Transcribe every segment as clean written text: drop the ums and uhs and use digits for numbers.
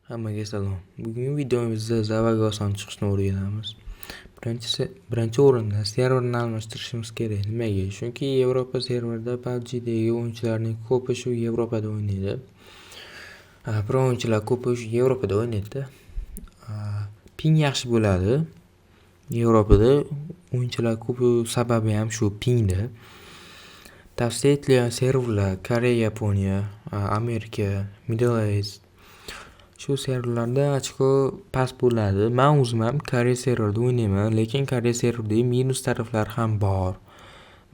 Hammaga salom. Bugungi videomizda Javaga oson chiqishni o'rganamiz. Birinchi o'rinda serverni almashtirishimiz kerak. Nimaga? Chunki Yevropa serverida PUBG'dagi o'yinchilarning ko'pi shu Yevropada o'ynaydi. Pro o'yinchilar ko'pi shu Yevropada o'ynaydi. Ping yaxshi bo'ladi. Yevropada o'yinchilar ko'pi sababi ham shu pingda. Tavsiya etilgan serverlar Koreya, Yaponiya, Amerika, Middle East. Shu serverlarda ochko past bo'ladi. Men o'zim ham Koreya serverida o'ynayman, lekin Koreya serverida minus taraflar ham bor.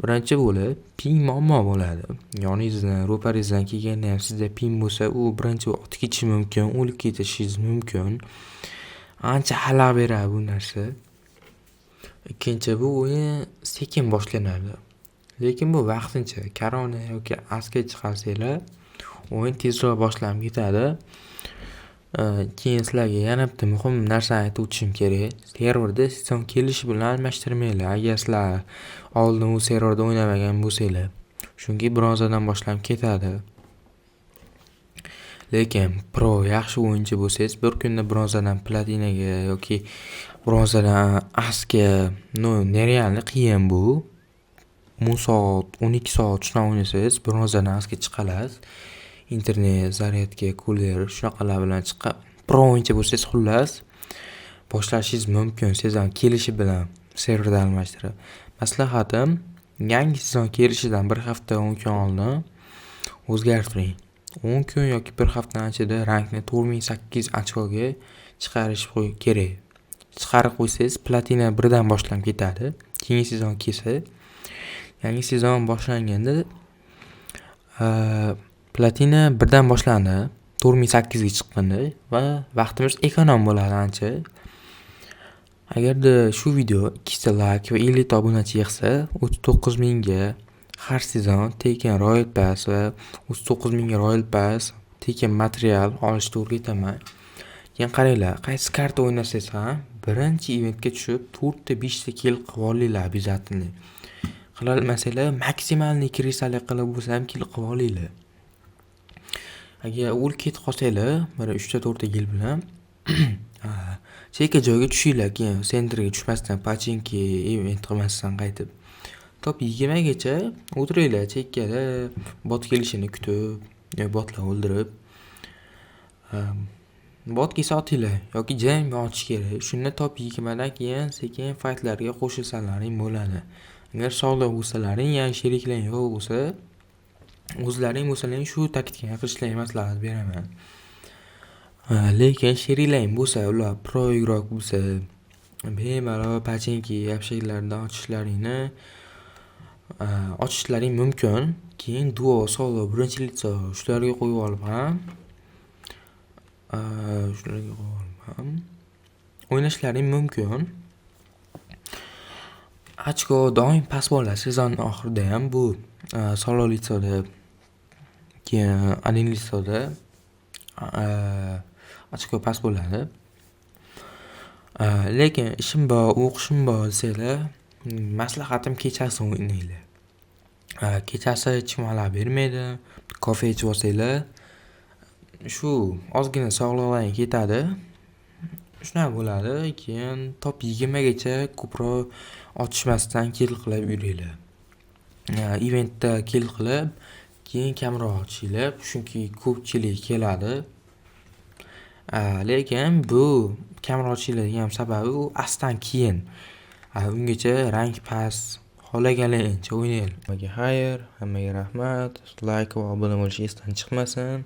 Birinchi bo'lib, ping muammo bo'ladi. Yoningizdan, ro'paringizdan kelganda ham sizda ping bo'lsa, u birinchi o'tib ketishi mumkin, o'lib ketishingiz mumkin. Ancha xalaq beradi bu narsa. Ikkinchi, bu o'yin sekin boshlanadi. Lekin bu vaqtincha. Korona yoki aska chiqarsanglar, o'yin tezroq boshlanib ketadi. Keyin sizlarga yana bitta muhim narsani aytib o'tishim kerak. Serverda sezon kelishi bilan almashtirmanglar. Agar sizlar oldin u serverda o'ynamagan bo'lsanglar, chunki bronzadan boshlanib ketadi. Lekin pro yaxshi o'yinchi bo'lsangiz, bir kunda bronzadan platinaga yoki bronzadan aska, nerealni qiyin bu. 10 soat, 12 soat shunday o'ynasangiz, bronzadan aska chiqasiz. Internet, zaryadka, kuler shunaqalar bilan chiqib pro o'yinchi bo'lsangiz, xullas boshlashingiz mumkin sezon kelishi bilan serverda almashtirib. Maslahatim, yangi sezon kelishidan bir hafta 10 kun oldin o'zgartiring. 10 kun yoki bir haftadan ichida rankni 4800 ochkoga chiqarish kerak. Chiqarib qo'ysangiz, platina birdan boshlanib ketadi. Keyingi sezon kelsa, yangi sezon boshlanganda platina birdan boshlandi, 4800 ga chiqqanda va vaqtimiz ekonom bo'ladi ancha. Agarda shu video 2 like va 50 ta obunachi yig'sa, 39000 ga har sezon tekin Royal Pass va 39000 ga Royal Pass tekin material olishni o'rgataman. Keyin qaranglar, qaysi karta o'ynasangiz ham birinchi eventga tushib 4 ta 5 ta kill qilib olinglar обязательно. Qilolmasanglar maksimalni krisalik qilib bo'lsa ham kill qilib olinglar. Agar o'lib ketib qolsanglar, mana 3 ta 4 ta kill bilan chekka joyga tushinglar, keyin sentrga tushmasdan pachinki event qilmasdan qaytib. Top 20 gacha o'tiringlar chekkada, bot kelishini kutib, botlar o'ldirib. Bot kelsa otinglar yoki jang ochish kerak. Shunda top 20 dan keyin sekin faytlarga qo'shilsalaring bo'ladi. Agar sog'lom bo'lsalaring, yangi sheriklaring yo'q bo'lsa, o'zlaring bo'lsalaring shu taktikani qilishlaring maslahat beraman. Lekin sheriklaring bo'lsa, ular pro igroq bo'lsa, bemalol pachinki yapshaklardan ochishlaring mumkin. Keyin duo, solo, birinchi litso shularga qo'yib olib ham o'ynashlaring mumkin. Ochko doim pas bo'ladi sezon oxirida ham bu solo litsoda, keyin adin litsoda ochko pas bo'ladi. Lekin ishim bor, o'qishim bor desanglar, maslahatim kechasi o'ynanglar. Kechasi hech kim xalaq bermaydi. Kofe ichib olsanglar, shu ozgina sog'liqlaring ketadi. Shunday bo'ladi. Keyin top 20 gacha ko'proq otishmasdan kill qilib yuringlar. Eventda kill qilib, keyin kamroq otishinglar, chunki ko'pchilik keladi. Lekin bu kamroq otishinglarning ham sababi u asdan keyin. Ungacha rank pas xohlaganlaringcha o'ynanglar. Hammaga xayr, hammaga rahmat. Like va obuna bo'lish esdan chiqmasin.